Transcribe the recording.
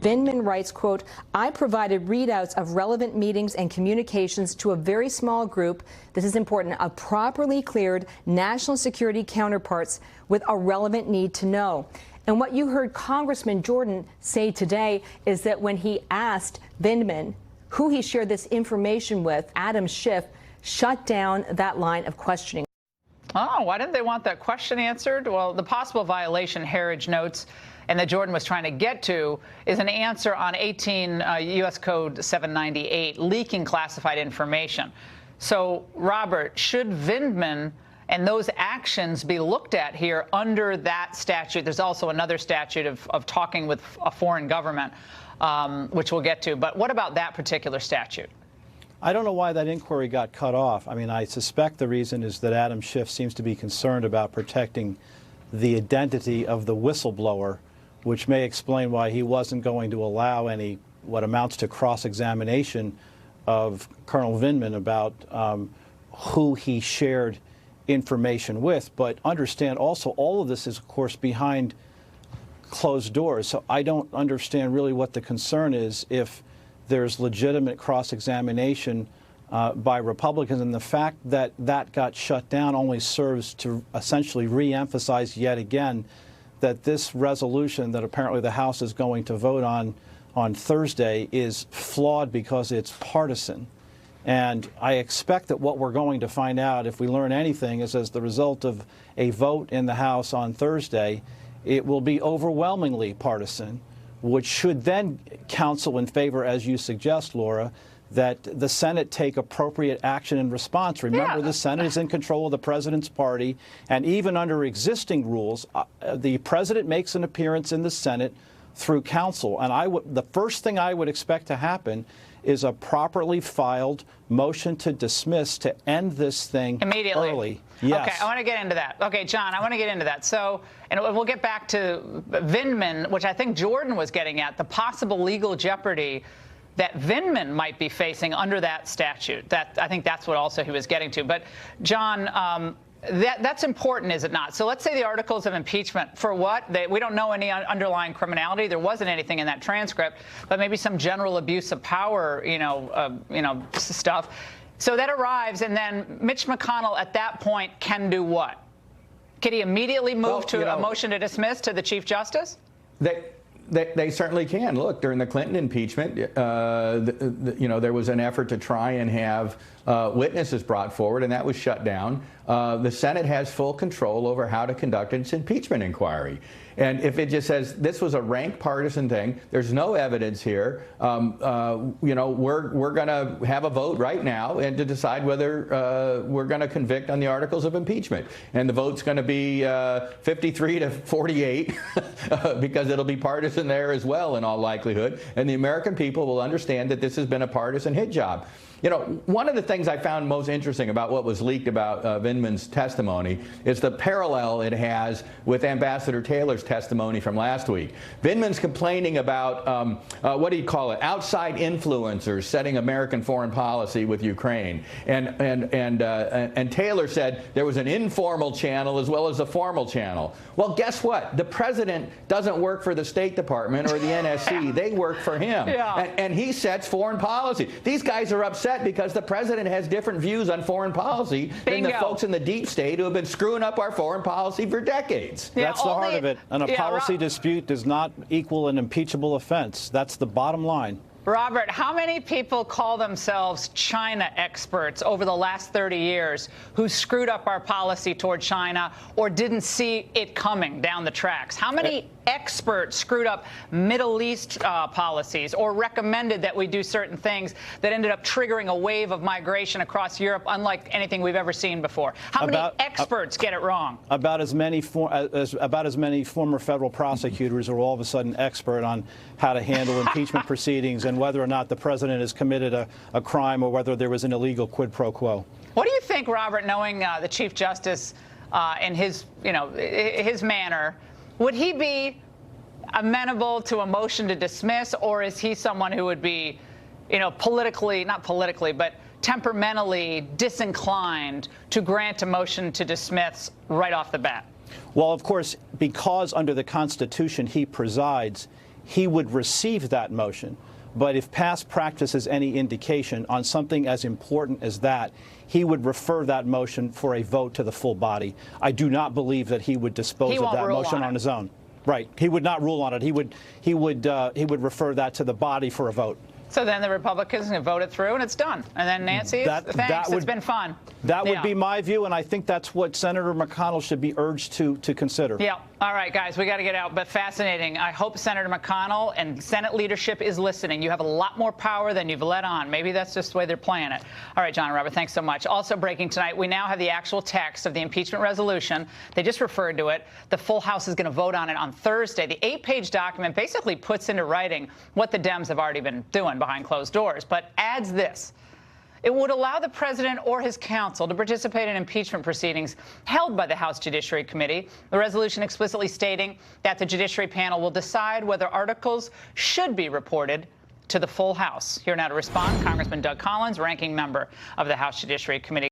Vindman writes, quote, I provided readouts of relevant meetings and communications to a very small group, this is important, of properly cleared national security counterparts with a relevant need to know. And what you heard Congressman Jordan say today is that when he asked Vindman who he shared this information with, Adam Schiff shut down that line of questioning. Oh, why didn't they want that question answered? Well, the possible violation Herridge notes and that Jordan was trying to get to is an answer on 18 U.S. Code 798, leaking classified information. So, Robert, should Vindman and those actions be looked at here under that statute? There's also another statute of talking with a foreign government, which we'll get to. But what about that particular statute? I don't know why that inquiry got cut off. I mean, I suspect the reason is that Adam Schiff seems to be concerned about protecting the identity of the whistleblower, which may explain why he wasn't going to allow any what amounts to cross-examination of Colonel Vindman about who he shared information with. But understand also all of this is, of course, behind closed doors. So I don't understand really what the concern is if there's legitimate cross-examination by Republicans. And the fact that that got shut down only serves to essentially re-emphasize yet again that this resolution that apparently the House is going to vote on Thursday is flawed because it's partisan. And I expect that what we're going to find out, if we learn anything, is as the result of a vote in the House on Thursday, it will be overwhelmingly partisan, which should then counsel in favor, as you suggest, Laura, that the Senate take appropriate action in response. Remember, the Senate is in control of the president's party, and even under existing rules, the president makes an appearance in the Senate through counsel. And the first thing I would expect to happen is a properly filed motion to dismiss to end this thing immediately. Early. Yes. Okay, I want to get into that. Okay, John, I want to get into that. So, and we'll get back to Vindman, which I think Jordan was getting at, the possible legal jeopardy that Vindman might be facing under that statute. I think that's what also he was getting to. But, John, that's important, is it not? So let's say the articles of impeachment, for what? We don't know any underlying criminality. There wasn't anything in that transcript, but maybe some general abuse of power, stuff. So that arrives, and then Mitch McConnell at that point can do what? Can he immediately move to a motion to dismiss to the Chief Justice? They certainly can. Look, during the Clinton impeachment, there was an effort to try and have witnesses brought forward, and that was shut down. The Senate has full control over how to conduct its impeachment inquiry. And if it just says this was a rank partisan thing, there's no evidence here. We're going to have a vote right now and to decide whether we're going to convict on the articles of impeachment. And the vote's going to be 53 to 48 because it'll be partisan there as well in all likelihood. And the American people will understand that this has been a partisan hit job. You know, one of the things I found most interesting about what was leaked about Vindman's testimony is the parallel it has with Ambassador Taylor's testimony from last week. Vindman's complaining about, what do you call it, outside influencers setting American foreign policy with Ukraine. And Taylor said there was an informal channel as well as a formal channel. Well, guess what? The president doesn't work for the State Department or the NSC. They work for him. Yeah. And he sets foreign policy. These guys are upset because the president has different views on foreign policy than the folks in the deep state who have been screwing up our foreign policy for decades. Yeah, that's the heart of it. And a policy dispute does not equal an impeachable offense. That's the bottom line. Robert, how many people call themselves China experts over the last 30 years who screwed up our policy toward China or didn't see it coming down the tracks? How many experts screwed up Middle East policies or recommended that we do certain things that ended up triggering a wave of migration across Europe unlike anything we've ever seen before? How many experts get it wrong? About as many former federal prosecutors are all of a sudden expert on how to handle impeachment proceedings and whether or not the president has committed a crime or whether there was an illegal quid pro quo. What do you think, Robert, knowing the Chief Justice and his manner, would he be amenable to a motion to dismiss, or is he someone who would be, not politically, but temperamentally disinclined to grant a motion to dismiss right off the bat? Well, of course, because under the Constitution he presides, he would receive that motion. But if past practice is any indication on something as important as that, he would refer that motion for a vote to the full body. I do not believe that he would dispose of that motion on his own. Right. He would not rule on it. He would refer that to the body for a vote. So then the Republicans can vote it through, and it's done. And then Nancy, thanks. It's been fun. That would be my view, and I think that's what Senator McConnell should be urged to consider. Yeah. All right, guys, we got to get out. But fascinating. I hope Senator McConnell and Senate leadership is listening. You have a lot more power than you've let on. Maybe that's just the way they're playing it. All right, John and Robert, thanks so much. Also breaking tonight, we now have the actual text of the impeachment resolution. They just referred to it. The full House is going to vote on it on Thursday. The 8-page document basically puts into writing what the Dems have already been doing behind closed doors, but adds this. It would allow the president or his counsel to participate in impeachment proceedings held by the House Judiciary Committee. The resolution explicitly stating that the Judiciary panel will decide whether articles should be reported to the full House. Here now to respond, Congressman Doug Collins, ranking member of the House Judiciary Committee.